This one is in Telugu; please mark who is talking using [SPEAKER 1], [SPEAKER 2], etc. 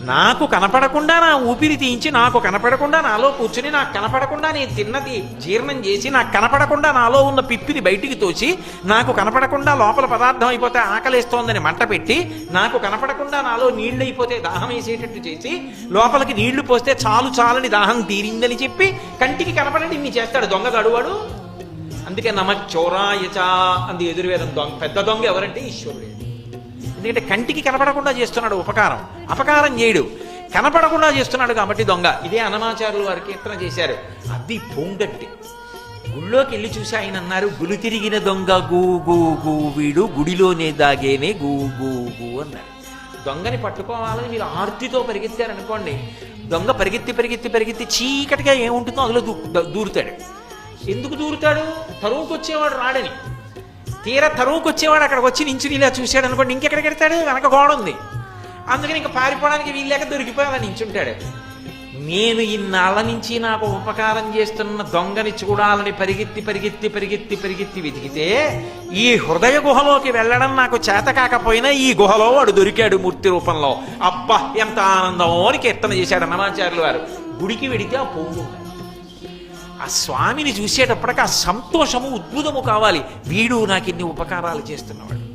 [SPEAKER 1] నాకు కనపడకుండా నా ఊపిరి తీయించి, నాకు కనపడకుండా నాలో కూర్చుని, నాకు కనపడకుండా నేను తిన్నది జీర్ణం చేసి, నాకు కనపడకుండా నాలో ఉన్న పిప్పిని బయటికి తోచి, నాకు కనపడకుండా లోపల పదార్థం అయిపోతే ఆకలేస్తోందని మంట పెట్టి, నాకు కనపడకుండా నాలో నీళ్లు అయిపోతే దాహం వేసేటట్టు చేసి, లోపలికి నీళ్లు పోస్తే చాలు చాలని దాహం తీరిందని చెప్పి కంటికి కనపడండి ఇన్ని చేస్తాడు దొంగ గడువాడు. అందుకే నమచ్చోరాయచా అంది ఎదుర్వేదం. పెద్ద దొంగ ఎవరంటే ఈశ్వరుడే. ఎందుకంటే కంటికి కనపడకుండా చేస్తున్నాడు ఉపకారం, అపకారం చేయడు, కనపడకుండా చేస్తున్నాడు కాబట్టి దొంగ. ఇదే అన్నమాచార్యులు వారు కీర్తన చేశారు. అది పొంగట్టి గుళ్ళోకి వెళ్ళి చూసి ఆయన అన్నారు, గులు తిరిగిన దొంగ గూ గూ గూ వీడు గుడిలోనే దాగేనే గూ గూ గూ అన్నారు. దొంగని పట్టుకోవాలని మీరు ఆర్తితో పరిగెత్తారనుకోండి, దొంగ పరిగెత్తి పరిగెత్తి పరిగెత్తి చీకటిగా ఏముంటుందో అందులో దూరుతాడు. ఎందుకు దూరుతాడు? తరువుకొచ్చేవాడు రాడని. తీరా తరువుకొచ్చేవాడు అక్కడికి వచ్చి నించుని ఇలా చూశాడు అనుకోండి, ఇంకెక్కడికి వెళ్తాడు? వెనక గోడ ఉంది, అందుకని ఇంకా పారిపోవడానికి వీల్లేక దొరికిపోయి అలా నించుంటాడు. నేను ఇన్నాళ్ళ నుంచి నాకు ఉపకారం చేస్తున్న దొంగని చూడాలని పరిగెత్తి పరిగెత్తి పరిగెత్తి పరిగెత్తి వెతికితే, ఈ హృదయ గుహలోకి వెళ్ళడం నాకు చేత కాకపోయినా ఈ గుహలో వాడు దొరికాడు మూర్తి రూపంలో. అబ్బా ఎంత ఆనందమో అని కీర్తన చేశాడు అన్నమాచార్యులు వారు. గుడికి వెడితే ఆ పొంగు, ఆ స్వామిని చూసేటప్పటికి ఆ సంతోషము ఉద్భుతము కావాలి. వీడు నాకు ఇన్ని ఉపకారాలు చేస్తున్నవాడు.